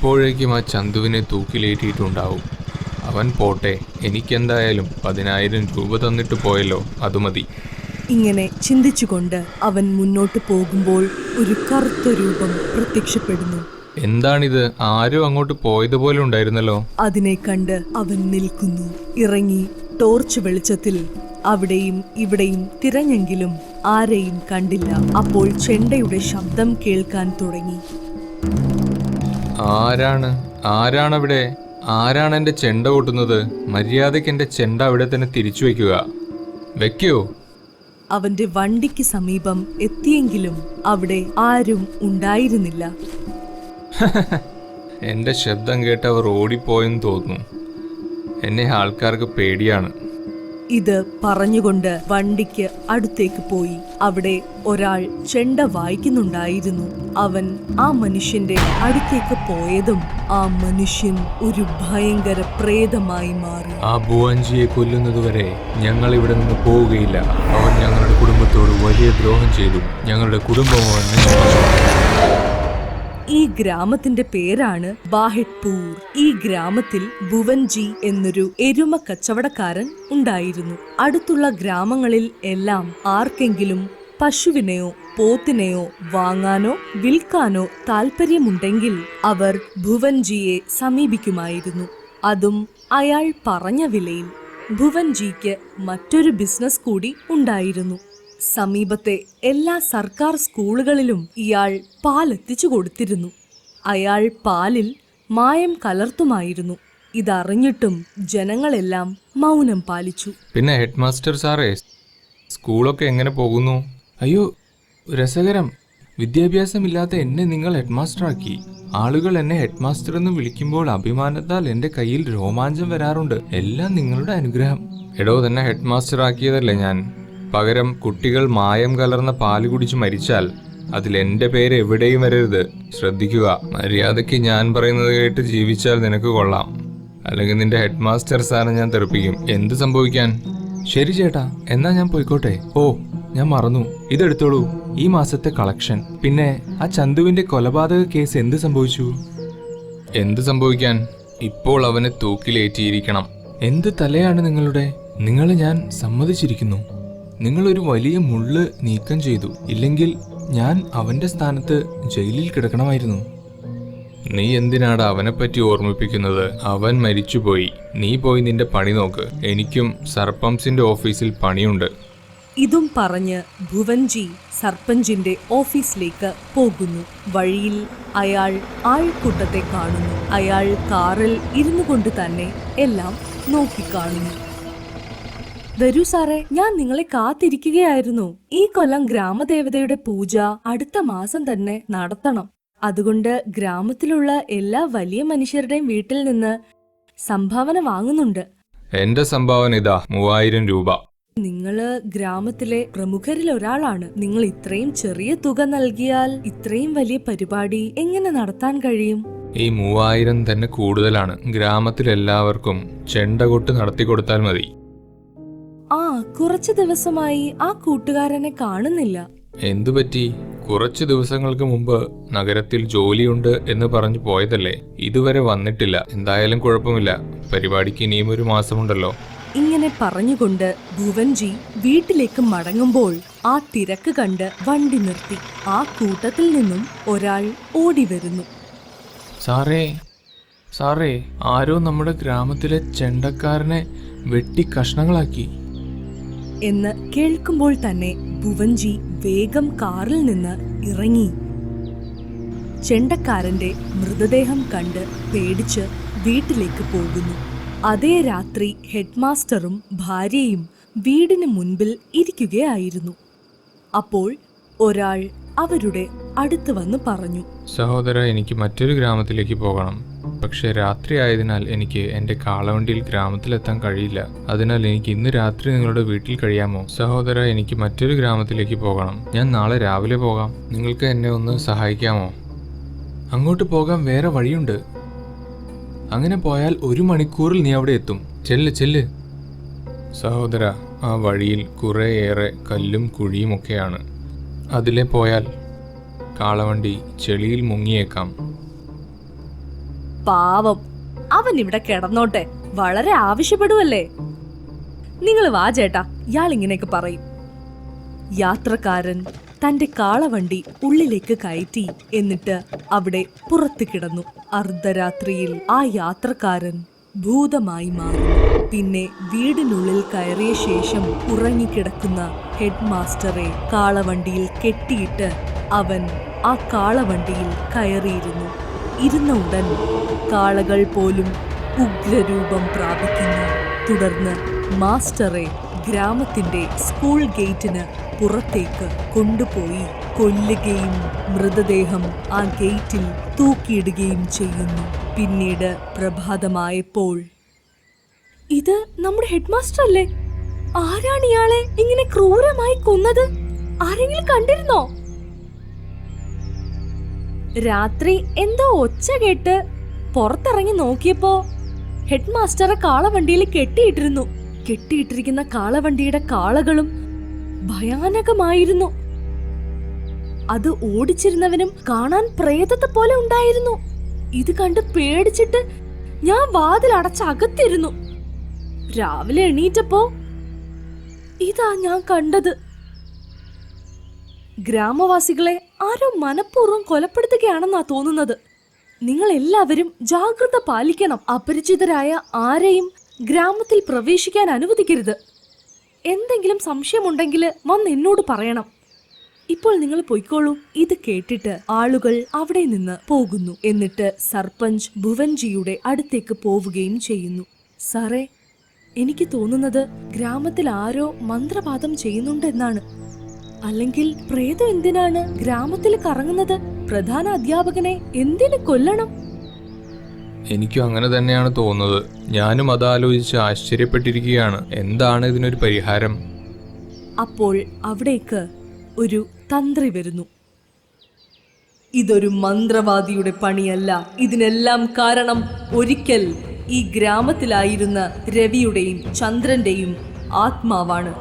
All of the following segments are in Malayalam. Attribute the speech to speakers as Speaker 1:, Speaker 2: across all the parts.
Speaker 1: ഇപ്പോഴേക്കും ആ ചന്തുവിനെ തൂക്കിലേറ്റിയിട്ടുണ്ടാവും. അവൻ പോട്ടെ, എനിക്കെന്തായാലും 10,000 രൂപ തന്നിട്ട് പോയല്ലോ, അത് മതി.
Speaker 2: ഇങ്ങനെ ചിന്തിച്ചുകൊണ്ട് അവൻ മുന്നോട്ട് പോകുമ്പോൾ ഒരു കറുത്ത രൂപം പ്രത്യക്ഷപ്പെടുന്നു.
Speaker 1: എന്താണിത്? ആരോ അങ്ങോട്ട് പോയതുപോലെ ഉണ്ടായിരുന്നല്ലോ.
Speaker 2: അതിനെ കണ്ട് അവൻ നിൽക്കുന്നു. ഇറങ്ങി ടോർച്ച് വെളിച്ചത്തിൽ അവിടെയും ഇവിടെയും തിരഞ്ഞെങ്കിലും ആരെയും കണ്ടില്ല. അപ്പോൾ ചെണ്ടയുടെ ശബ്ദം കേൾക്കാൻ തുടങ്ങി.
Speaker 1: ആരാണവിടെ? ആരാണ് എന്റെ ചെണ്ട കൊട്ടുന്നത്? മര്യാദയ്ക്ക് എന്റെ ചെണ്ട അവിടെ തന്നെ തിരിച്ചു വെക്കോ.
Speaker 2: അവന്റെ വണ്ടിക്ക് സമീപം എത്തിയെങ്കിലും അവിടെ ആരും ഉണ്ടായിരുന്നില്ല.
Speaker 1: എന്റെ ശബ്ദം കേട്ട് അവർ ഓടിപ്പോയെന്ന് തോന്നുന്നു. എന്നെ ആൾക്കാർക്ക് പേടിയാണ്.
Speaker 2: ഇത് പറഞ്ഞുകൊണ്ട് വണ്ടിക്ക് അടുത്തേക്ക് പോയി. അവിടെ ഒരാൾ ചെണ്ട വായിക്കുന്നുണ്ടായിരുന്നു. അവൻ ആ മനുഷ്യന്റെ അടുത്തേക്ക് പോയതും ആ മനുഷ്യൻ ഒരു ഭയങ്കര പ്രേതമായി മാറി.
Speaker 1: ആ ഭുവൻജിയെ കൊല്ലുന്നതുവരെ ഞങ്ങൾ ഇവിടെ നിന്ന് പോവുകയില്ല. അവൻ ഞങ്ങളുടെ കുടുംബത്തോട് വലിയ ദ്രോഹം ചെയ്തു. ഞങ്ങളുടെ കുടുംബം അവൻ നശിപ്പിച്ചു.
Speaker 2: ഈ ഗ്രാമത്തിന്റെ പേരാണ് ബാഹിഡ്പൂർ. ഈ ഗ്രാമത്തിൽ ഭുവൻജി എന്നൊരു എരുമ കച്ചവടക്കാരൻ ഉണ്ടായിരുന്നു. അടുത്തുള്ള ഗ്രാമങ്ങളിൽ എല്ലാം ആർക്കെങ്കിലും പശുവിനെയോ പോത്തിനെയോ വാങ്ങാനോ വിൽക്കാനോ താല്പര്യമുണ്ടെങ്കിൽ അവർ ഭുവൻജിയെ സമീപിക്കുമായിരുന്നു. അതും അയാൾ പറഞ്ഞ വിലയിൽ. ഭുവൻജിക്ക് മറ്റൊരു ബിസിനസ് കൂടി ഉണ്ടായിരുന്നു. സമീപത്തെ എല്ലാ സർക്കാർ സ്കൂളുകളിലും ഇയാൾ പാലെത്തിച്ചു കൊടുത്തിരുന്നു. അയാൾ പാലിൽ മായം കലർത്തുമായിരുന്നു. ഇതറിഞ്ഞിട്ടും ജനങ്ങളെല്ലാം മൗനം പാലിച്ചു.
Speaker 1: പിന്നെ ഹെഡ് മാസ്റ്റർ സാറേ, സ്കൂളൊക്കെ എങ്ങനെ പോകുന്നു? അയ്യോ, രസകരം. വിദ്യാഭ്യാസമില്ലാത്ത എന്നെ നിങ്ങൾ ഹെഡ് മാസ്റ്ററാക്കി. ആളുകൾ എന്നെ ഹെഡ് മാസ്റ്റർ എന്ന് വിളിക്കുമ്പോൾ അഭിമാനത്താൽ എന്റെ കയ്യിൽ രോമാഞ്ചം വരാറുണ്ട്. എല്ലാം നിങ്ങളുടെ അനുഗ്രഹം. എടോ, തന്നെ ഹെഡ് മാസ്റ്റർ ആക്കിയതല്ലേ ഞാൻ. പകരം കുട്ടികൾ മായം കലർന്ന പാല് കുടിച്ച് മരിച്ചാൽ അതിൽ എന്റെ പേര് എവിടെയും വരരുത്. ശ്രദ്ധിക്കുക. മര്യാദയ്ക്ക് ഞാൻ പറയുന്നത് കേട്ട് ജീവിച്ചാൽ നിനക്ക് കൊള്ളാം. അല്ലെങ്കിൽ നിന്റെ ഹെഡ് മാസ്റ്റർ സാറിനെ ഞാൻ തെറിപ്പിക്കും. എന്ത് സംഭവിക്കാൻ? ശരി ചേട്ടാ, എന്നാ ഞാൻ പോയിക്കോട്ടെ. ഓ, ഞാൻ മറന്നു. ഇതെടുത്തോളൂ, ഈ മാസത്തെ കളക്ഷൻ. പിന്നെ ആ ചന്തുവിന്റെ കൊലപാതക കേസ് എന്ത് സംഭവിച്ചു? എന്ത് സംഭവിക്കാൻ? ഇപ്പോൾ അവനെ തൂക്കിലേറ്റിയിരിക്കണം. എന്ത് തലയാണ് നിങ്ങളുടെ? നിങ്ങളെ ഞാൻ സമ്മതിച്ചിരിക്കുന്നു. നിങ്ങളൊരു വലിയ മുള്ള് നീക്കം ചെയ്തു. ഇല്ലെങ്കിൽ ഞാൻ അവന്റെ സ്ഥാനത്ത് ജയിലിൽ കിടക്കണമായിരുന്നു. നീ എന്തിനാണ് അവനെപ്പറ്റി ഓർമ്മിപ്പിക്കുന്നത്? അവൻ മരിച്ചുപോയി. നീ പോയി നിന്റെ പണി നോക്ക്. എനിക്കും സർപംസിന്റെ ഓഫീസിൽ പണിയുണ്ട്.
Speaker 2: ഇതും പറഞ്ഞ് ഭുവൻജി സർപഞ്ചിന്റെ ഓഫീസിലേക്ക് പോകുന്നു. വഴിയിൽ അയാൾ ആൾക്കൂട്ടത്തെ കാണുന്നു. അയാൾ കാറിൽ ഇരുന്നു കൊണ്ട് തന്നെ എല്ലാം നോക്കിക്കാണുന്നു. വരൂ സാറേ, ഞാൻ നിങ്ങളെ കാത്തിരിക്കുകയായിരുന്നു. ഈ കൊല്ലം ഗ്രാമദേവതയുടെ പൂജ അടുത്ത മാസം തന്നെ നടത്തണം. അതുകൊണ്ട് ഗ്രാമത്തിലുള്ള എല്ലാ വലിയ മനുഷ്യരുടെയും വീട്ടിൽ നിന്ന് സംഭാവന വാങ്ങുന്നുണ്ട്.
Speaker 1: എന്റെ സംഭാവന ഇതാ 3000 രൂപ.
Speaker 2: നിങ്ങള് ഗ്രാമത്തിലെ പ്രമുഖരിൽ ഒരാളാണ്. നിങ്ങൾ ഇത്രയും ചെറിയ തുക നൽകിയാൽ ഇത്രയും വലിയ പരിപാടി എങ്ങനെ നടത്താൻ കഴിയും?
Speaker 1: ഈ 3000 തന്നെ കൂടുതലാണ്. ഗ്രാമത്തിലെല്ലാവർക്കും ചെണ്ട കൊട്ട് നടത്തിക്കൊടുത്താൽ മതി.
Speaker 2: കുറച്ചു ദിവസമായി ആ കൂട്ടുകാരനെ കാണുന്നില്ല.
Speaker 1: എന്തുപറ്റി? കുറച്ചു ദിവസങ്ങൾക്ക് മുമ്പ് നഗരത്തിൽ ജോലിയുണ്ട് എന്ന് പറഞ്ഞു പോയതല്ലേ. ഇതുവരെ വന്നിട്ടില്ല. എന്തായാലും കുഴപ്പമില്ല. പരിപാടിക്ക് ഇനിയും ഒരു മാസമുണ്ടല്ലോ.
Speaker 2: ഇങ്ങനെ പറഞ്ഞുകൊണ്ട് ഭുവൻജി വീട്ടിലേക്ക് മടങ്ങുമ്പോൾ ആ തിരക്ക് കണ്ട് വണ്ടി നിർത്തി. ആ കൂട്ടത്തിൽ നിന്നും ഒരാൾ ഓടി വരുന്നു.
Speaker 1: സാറേ, ആരോ നമ്മുടെ ഗ്രാമത്തിലെ ചെണ്ടക്കാരനെ വെട്ടി കഷ്ണങ്ങളാക്കി
Speaker 2: എന്ന് കേൾക്കുമ്പോൾ തന്നെ ഭുവൻജി വേഗം കാറിൽ നിന്ന് ഇറങ്ങി. ചെണ്ടക്കാരന്റെ മൃതദേഹം കണ്ട് പേടിച്ച് വീട്ടിലേക്ക് പോകുന്നു. അതേ രാത്രി ഹെഡ്മാസ്റ്ററും ഭാര്യയും വീടിന് മുൻപിൽ ഇരിക്കുകയായിരുന്നു. അപ്പോൾ ഒരാൾ അവരുടെ അടുത്ത് വന്ന് പറഞ്ഞു,
Speaker 1: സഹോദര, എനിക്ക് മറ്റൊരു ഗ്രാമത്തിലേക്ക് പോകണം. പക്ഷെ രാത്രി ആയതിനാൽ എനിക്ക് എന്റെ കാളവണ്ടിയിൽ ഗ്രാമത്തിലെത്താൻ കഴിയില്ല. അതിനാൽ എനിക്ക് ഇന്ന് രാത്രി നിങ്ങളുടെ വീട്ടിൽ കഴിയാമോ? സഹോദര, എനിക്ക് മറ്റൊരു ഗ്രാമത്തിലേക്ക് പോകണം. ഞാൻ നാളെ രാവിലെ പോകാം. നിങ്ങൾക്ക് എന്നെ ഒന്ന് സഹായിക്കാമോ? അങ്ങോട്ട് പോകാൻ വേറെ വഴിയുണ്ട്. അങ്ങനെ പോയാൽ 1 മണിക്കൂറിൽ നീ അവിടെ എത്തും. ചെല്ല്. സഹോദര, ആ വഴിയിൽ കുറേയേറെ കല്ലും കുഴിയുമൊക്കെയാണ്. അതിലെ പോയാൽ കാളവണ്ടി ചെളിയിൽ മുങ്ങിയേക്കാം.
Speaker 2: പാവം, അവൻ ഇവിടെ കിടന്നോട്ടെ, വളരെ ആവശ്യപ്പെടുവല്ലേ. നിങ്ങൾ വാ ചേട്ടാ, ഇയാൾ ഇങ്ങനെയൊക്കെ പറയും. യാത്രക്കാരൻ തന്റെ കാളവണ്ടി ഉള്ളിലേക്ക് കയറ്റി, എന്നിട്ട് അവിടെ പുറത്ത് കിടന്നു. അർദ്ധരാത്രിയിൽ ആ യാത്രക്കാരൻ ഭൂതമായി മാറി. പിന്നെ വീടിനുള്ളിൽ കയറിയ ശേഷം ഉറങ്ങിക്കിടക്കുന്ന ഹെഡ് മാസ്റ്ററെ കാളവണ്ടിയിൽ കെട്ടിയിട്ട് അവൻ ആ കാളവണ്ടിയിൽ കയറിയിരുന്നു. ഇരുന്ന ഉടൻ കാളകൾ പോലും ഉഗ്രരൂപം പ്രാപിക്കുന്നു. തുടർന്ന് മാസ്റ്ററെ ഗ്രാമത്തിന്റെ സ്കൂൾ ഗേറ്റിന് പുറത്തേക്ക് കൊണ്ടുപോയി കൊല്ലുകയും മൃതദേഹം ആ ഗേറ്റിൽ തൂക്കിയിടുകയും ചെയ്യുന്നു. പിന്നീട് പ്രഭാതമായപ്പോൾ, ഇത് നമ്മുടെ ഹെഡ് മാസ്റ്റർ അല്ലേ? ആരാണ് ഇയാളെ ഇങ്ങനെ ക്രൂരമായി കൊന്നത്? ആരെങ്കിലും കണ്ടിരുന്നോ? രാത്രി എന്തോ ഒച്ച കേട്ട് പുറത്തിറങ്ങി നോക്കിയപ്പോ ഹെഡ് മാസ്റ്ററെ കാളവണ്ടിയിൽ കെട്ടിയിട്ടിരുന്നു. കെട്ടിയിട്ടിരിക്കുന്ന കാളവണ്ടിയുടെ കാളകളും ഭയാനകമായിരുന്നു. അത് ഓടിച്ചിരുന്നവനും കാണാൻ പ്രേതത്തെ പോലെ ഉണ്ടായിരുന്നു. ഇത് കണ്ട് പേടിച്ചിട്ട് ഞാൻ വാതിൽ അടച്ചകത്തിരുന്നു. രാവിലെ എണീറ്റപ്പോ ഇതാ ഞാൻ കണ്ടത്. ഗ്രാമവാസികളെ ആരോ മനഃപൂർവ്വം കൊലപ്പെടുത്തുകയാണെന്നാ തോന്നുന്നത്. നിങ്ങൾ എല്ലാവരും ജാഗ്രത പാലിക്കണം. അപരിചിതരായ ആരെയും ഗ്രാമത്തിൽ പ്രവേശിക്കാൻ അനുവദിക്കരുത്. എന്തെങ്കിലും സംശയമുണ്ടെങ്കിൽ വന്ന് എന്നോട് പറയണം. ഇപ്പോൾ നിങ്ങൾ പൊയ്ക്കോളൂ. ഇത് കേട്ടിട്ട് ആളുകൾ അവിടെ നിന്ന് പോകുന്നു. എന്നിട്ട് സർപഞ്ച് ഭുവൻജിയുടെ അടുത്തേക്ക് പോവുകയും ചെയ്യുന്നു. സാറേ, എനിക്ക് തോന്നുന്നത് ഗ്രാമത്തിൽ ആരോ മന്ത്രവാദം ചെയ്യുന്നുണ്ടെന്നാണ്. അല്ലെങ്കിൽ പ്രേതം എന്തിനാണ് ഗ്രാമത്തിൽ കറങ്ങുന്നത്? പ്രധാന അധ്യാപകനെ എന്തിനു കൊല്ലണം?
Speaker 1: എനിക്കും അങ്ങനെ തന്നെയാണ് തോന്നുന്നത്. ഞാനും അതാലോചിച്ച് ആശ്ചര്യപ്പെട്ടിരിക്കുകയാണ്. എന്താണ് ഇതിനൊരു പരിഹാരം?
Speaker 2: അപ്പോൾ അവിടേക്ക് ഒരു തന്ത്രി വരുന്നു. ഇതൊരു മന്ത്രവാദിയുടെ പണിയല്ല. ഇതിനെല്ലാം കാരണം ഒരിക്കൽ ഈ ഗ്രാമത്തിലായിരുന്ന രവിയുടെയും ചന്ദ്രന്റെയും ആത്മാവാണ്.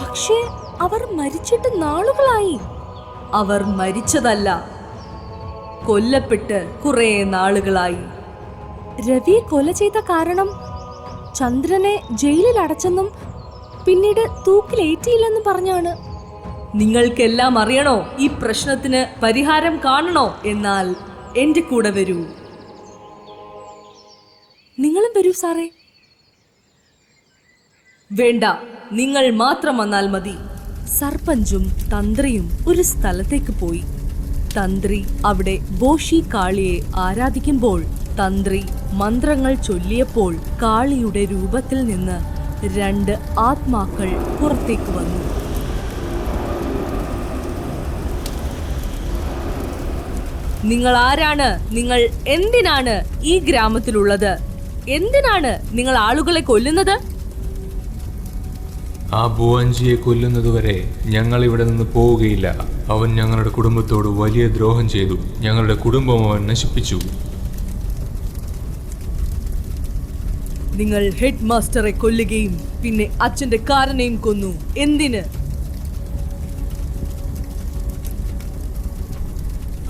Speaker 2: പക്ഷേ അവർ മരിച്ചിട്ട് നാളുകളായി. അവർ മരിച്ചതല്ല, കൊല്ലപ്പെട്ട് കുറെ നാളുകളായി. രവിയെ കൊല ചെയ്ത കാരണം ചന്ദ്രനെ ജയിലിൽ അടച്ചെന്നും പിന്നീട് തൂക്കിലേറ്റിയില്ലെന്നും പറഞ്ഞാണ്. നിങ്ങൾക്കെല്ലാം അറിയണോ? ഈ പ്രശ്നത്തിന് പരിഹാരം കാണണോ? എന്നാൽ എന്റെ കൂടെ വരൂ. നിങ്ങളും വരൂ സാറേ. വേണ്ട, നിങ്ങൾ മാത്രം വന്നാൽ മതി. സർപഞ്ചും തന്ത്രിയും ഒരു സ്ഥലത്തേക്ക് പോയി. തന്ത്രി അവിടെ ബോഷി കാളിയെ ആരാധിക്കുമ്പോൾ തന്ത്രി മന്ത്രങ്ങൾ ചൊല്ലിയപ്പോൾ കാളിയുടെ രൂപത്തിൽ നിന്ന് 2 ആത്മാക്കൾ പുറത്തേക്ക് വന്നു. നിങ്ങൾ ആരാണ്? നിങ്ങൾ എന്തിനാണ് ഈ ഗ്രാമത്തിലുള്ളത്? എന്തിനാണ് നിങ്ങൾ ആളുകളെ കൊല്ലുന്നത്?
Speaker 1: ആ ഭുവൻജിയെ കൊല്ലുന്നതുവരെ ഞങ്ങൾ ഇവിടെ നിന്ന് പോവുകയില്ല. അവൻ ഞങ്ങളുടെ കുടുംബത്തോട് വലിയ ദ്രോഹം ചെയ്തു. ഞങ്ങളുടെ കുടുംബം അവൻ നശിപ്പിച്ചു.
Speaker 2: നിങ്ങൾ ഹെഡ് മാസ്റ്ററെ കൊല്ലുകയും പിന്നെ അച്ഛന്റെ കാരനെയും കൊന്നു. എന്തിന്?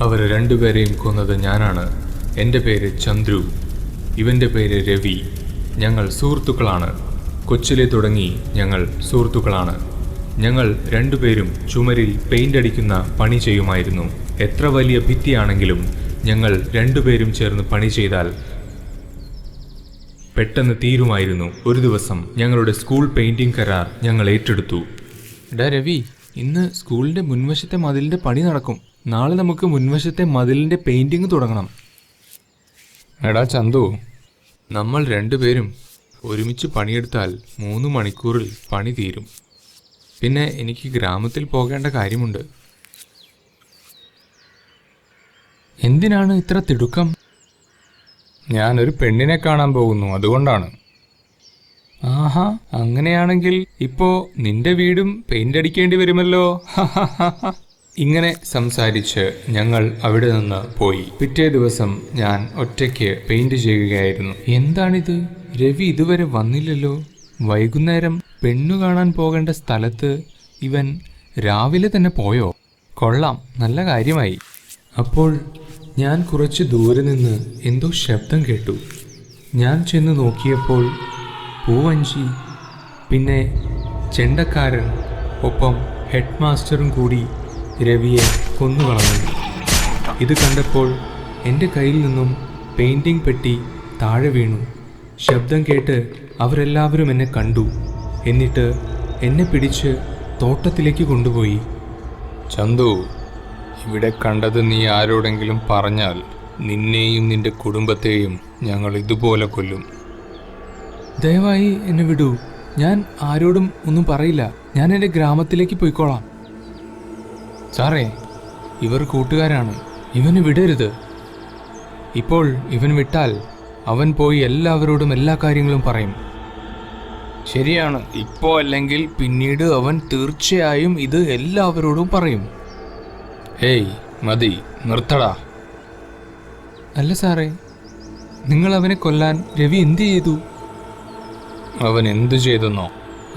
Speaker 1: അവരെ 2 പേരെയും കൊന്നത് ഞാനാണ്. എൻ്റെ പേര് ചന്ദ്രു, ഇവൻ്റെ പേര് രവി. ഞങ്ങൾ സുഹൃത്തുക്കളാണ്. കൊച്ചിലെ തുടങ്ങി ഞങ്ങൾ സുഹൃത്തുക്കളാണ്. ഞങ്ങൾ 2 പേരും ചുമരിൽ പെയിന്റ് അടിക്കുന്ന പണി ചെയ്യുമായിരുന്നു. എത്ര വലിയ ഭിത്തിയാണെങ്കിലും ഞങ്ങൾ 2 പേരും ചേർന്ന് പണി ചെയ്താൽ പെട്ടെന്ന് തീരുമായിരുന്നു. ഒരു ദിവസം ഞങ്ങളുടെ സ്കൂൾ പെയിന്റിംഗ് കരാർ ഞങ്ങൾ ഏറ്റെടുത്തു. എടാ രവി, ഇന്ന് സ്കൂളിന്റെ മുൻവശത്തെ മതിലിന്റെ പണി നടക്കും. നാളെ നമുക്ക് മുൻവശത്തെ മതിലിന്റെ പെയിന്റിംഗ് തുടങ്ങണം. എടാ ചന്തു, നമ്മൾ 2 പേരും ഒരുമിച്ച് പണിയെടുത്താൽ 3 മണിക്കൂറിൽ പണി തീരും. പിന്നെ എനിക്ക് ഗ്രാമത്തിൽ പോകേണ്ട കാര്യമുണ്ട്. എന്തിനാണ് ഇത്ര തിടുക്കം? ഞാനൊരു പെണ്ണിനെ കാണാൻ പോകുന്നു, അതുകൊണ്ടാണ്. ആഹാ, അങ്ങനെയാണെങ്കിൽ ഇപ്പോ നിന്റെ വീടും പെയിന്റ് അടിക്കേണ്ടി വരുമല്ലോ. ഇങ്ങനെ സംസാരിച്ച് ഞങ്ങൾ അവിടെ നിന്ന് പോയി. പിറ്റേ ദിവസം ഞാൻ ഒറ്റയ്ക്ക് പെയിന്റ് ചെയ്യുകയായിരുന്നു. എന്താണിത്? രവി ഇതുവരെ വന്നില്ലല്ലോ. വൈകുന്നേരം പെണ്ണു കാണാൻ പോകേണ്ട സ്ഥലത്ത് ഇവൻ രാവിലെ തന്നെ പോയോ? കൊള്ളാം, നല്ല കാര്യമായി. അപ്പോൾ ഞാൻ കുറച്ച് ദൂരെ നിന്ന് എന്തോ ശബ്ദം കേട്ടു. ഞാൻ ചെന്ന് നോക്കിയപ്പോൾ പൂവഞ്ചി, പിന്നെ ചെണ്ടക്കാരൻ, ഒപ്പം ഹെഡ് മാസ്റ്ററും കൂടി രവിയെ കൊന്നുകളഞ്ഞു. ഇത് കണ്ടപ്പോൾ എൻ്റെ കയ്യിൽ നിന്നും പെയിൻറ്റിംഗ് പെട്ടി താഴെ വീണു. ശബ്ദം കേട്ട് അവരെല്ലാവരും എന്നെ കണ്ടു. എന്നിട്ട് എന്നെ പിടിച്ച് തോട്ടത്തിലേക്ക് കൊണ്ടുപോയി. ചന്തു, ഇവിടെ കണ്ടത് നീ ആരോടെങ്കിലും പറഞ്ഞാൽ നിന്നെയും നിന്റെ കുടുംബത്തെയും ഞങ്ങൾ ഇതുപോലെ കൊല്ലും. ദയവായി എന്നെ വിടൂ. ഞാൻ ആരോടും ഒന്നും പറയില്ല. ഞാൻ എൻ്റെ ഗ്രാമത്തിലേക്ക് പോയിക്കോളാം. സാറേ, ഇവർ കൂട്ടുകാരാണ്. ഇവന് വിടരുത്. ഇപ്പോൾ ഇവൻ വിട്ടാൽ അവൻ പോയി എല്ലാവരോടും എല്ലാ കാര്യങ്ങളും പറയും. ശരിയാണ്. ഇപ്പോൾ അല്ലെങ്കിൽ പിന്നീട് അവൻ തീർച്ചയായും ഇത് എല്ലാവരോടും പറയും. ഏയ് മതി, നിർത്തടാ. അല്ല സാറേ, നിങ്ങൾ അവനെ കൊല്ലാൻ രവി എന്ത് ചെയ്തു? അവൻ എന്തു ചെയ്തെന്നോ?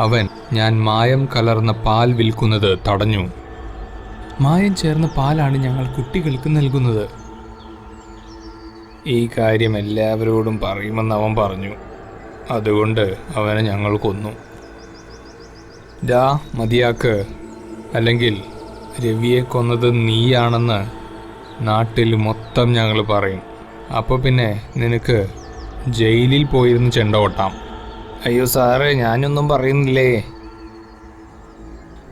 Speaker 1: അവൻ ഞാൻ മായം കലർന്ന പാൽ വിൽക്കുന്നത് തടഞ്ഞു. മായം ചേർന്ന പാലാണ് ഞങ്ങൾ കുട്ടികൾക്ക് നൽകുന്നത്. ഈ കാര്യം എല്ലാവരോടും പറയുമെന്ന് അവൻ പറഞ്ഞു. അതുകൊണ്ട് അവനെ ഞങ്ങൾ കൊന്നു. മതിയാക്ക്, അല്ലെങ്കിൽ രവിയെ കൊന്നത് നീയാണെന്ന് നാട്ടിൽ മൊത്തം ഞങ്ങൾ പറയും. അപ്പോൾ പിന്നെ നിനക്ക് ജയിലിൽ പോയിരുന്ന് ചെണ്ട കൊട്ടാം. അയ്യോ സാറേ, ഞാനൊന്നും പറയുന്നില്ലേ.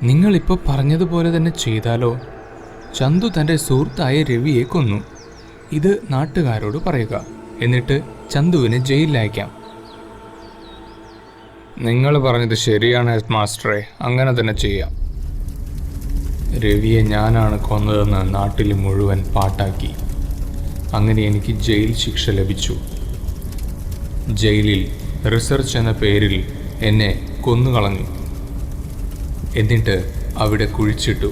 Speaker 1: നിങ്ങളിപ്പോൾ പറഞ്ഞതുപോലെ തന്നെ ചെയ്താലോ? ചന്തു തൻ്റെ സുഹൃത്തായ രവിയെ കൊന്നു. ഇത് നാട്ടുകാരോട് പറയുക. എന്നിട്ട് ചന്തുവിനെ ജയിലിലയക്കാം. നിങ്ങൾ പറഞ്ഞത് ശരിയാണ് ഹെഡ് മാസ്റ്ററെ, അങ്ങനെ തന്നെ ചെയ്യാം. രവിയെ ഞാനാണ് കൊന്നതെന്ന് നാട്ടിൽ മുഴുവൻ പാട്ടാക്കി. അങ്ങനെ എനിക്ക് ജയിൽ ശിക്ഷ ലഭിച്ചു. ജയിലിൽ റിസർച്ച് എന്ന പേരിൽ എന്നെ കൊന്നുകളഞ്ഞു. എന്നിട്ട് അവിടെ കുഴിച്ചിട്ടു.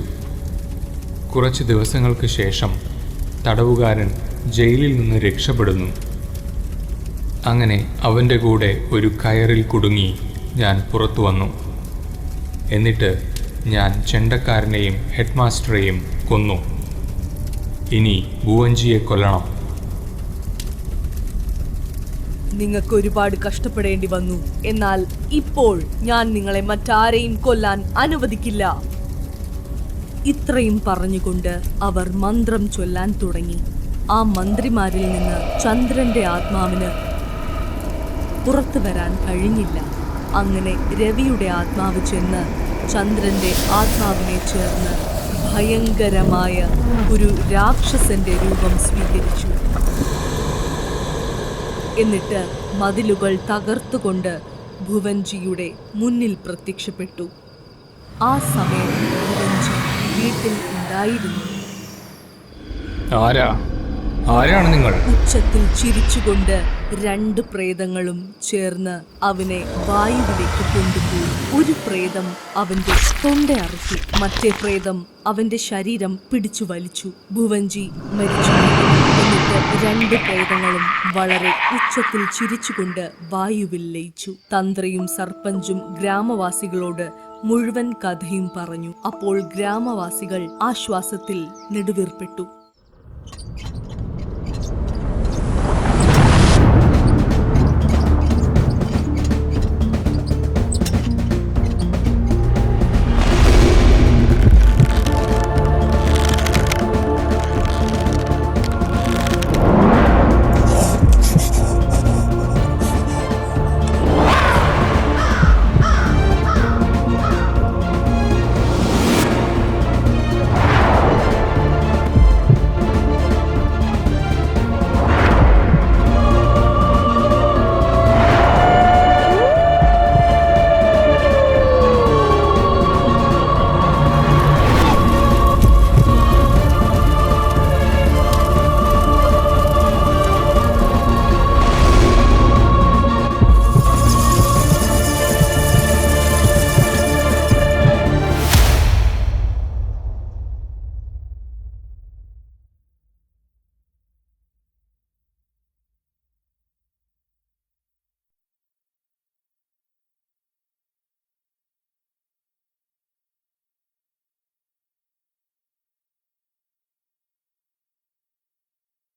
Speaker 1: കുറച്ച് ദിവസങ്ങൾക്ക് ശേഷം തടവുകാരൻ ജയിലിൽ നിന്ന് രക്ഷപ്പെടുന്നു. അങ്ങനെ അവൻ്റെ കൂടെ ഒരു കയറിൽ കുടുങ്ങി ഞാൻ പുറത്തു വന്നു. എന്നിട്ട് ഞാൻ ചെണ്ടക്കാരനെയും ഹെഡ് മാസ്റ്ററെയും കൊന്നു. ഇനി ഭുവഞ്ചിയെ കൊല്ലണം.
Speaker 2: നിങ്ങൾക്ക് ഒരുപാട് കഷ്ടപ്പെടേണ്ടി വന്നു. എന്നാൽ ഇപ്പോൾ ഞാൻ നിങ്ങളെ മറ്റാരെയും കൊല്ലാൻ അനുവദിക്കില്ല. ഇത്രയും പറഞ്ഞുകൊണ്ട് അവർ മന്ത്രം ചൊല്ലാൻ തുടങ്ങി. ആ മന്ത്രിമാരിൽ നിന്ന് ചന്ദ്രന്റെ ആത്മാവിന് പുറത്തു വരാൻ കഴിഞ്ഞില്ല. അങ്ങനെ രവിയുടെ ആത്മാവ് ചെന്ന് ചന്ദ്രന്റെ ആത്മാവിനെ ചേർന്ന് ഭയങ്കരമായ ഒരു രാക്ഷസന്റെ രൂപം സ്വീകരിച്ചു. എന്നിട്ട് മതിലുകൾ തകർത്തുകൊണ്ട് ഭുവഞ്ചിയുടെ മുന്നിൽ പ്രത്യക്ഷപ്പെട്ടു. ആ സമയം ഭുവഞ്ചി വീട്ടിൽ ഉണ്ടായിരുന്നു.
Speaker 1: ആരാണ് നിങ്ങൾ?
Speaker 2: ഉച്ചത്തിൽ ചിരിച്ചുകൊണ്ട് രണ്ട് പ്രേതങ്ങളും ചേർന്ന് അവനെ വായുവിലേക്ക് കൊണ്ടുപോയി. ഒരു പ്രേതം അവന്റെ തൊണ്ട അറുത്തു. മറ്റേ പ്രേതം അവന്റെ ശരീരം പിടിച്ചു വലിച്ചു. ഭുവഞ്ചി മരിച്ചു. എന്നിട്ട് രണ്ട് പ്രേതങ്ങളും വളരെ ഉച്ചത്തിൽ ചിരിച്ചുകൊണ്ട് വായുവിൽ ലയിച്ചു. തന്ത്രിയും സർപ്പഞ്ചും ഗ്രാമവാസികളോട് മുഴുവൻ കഥയും പറഞ്ഞു. അപ്പോൾ ഗ്രാമവാസികൾ ആശ്വാസത്തിൽ നെടുവീർപ്പെട്ടു.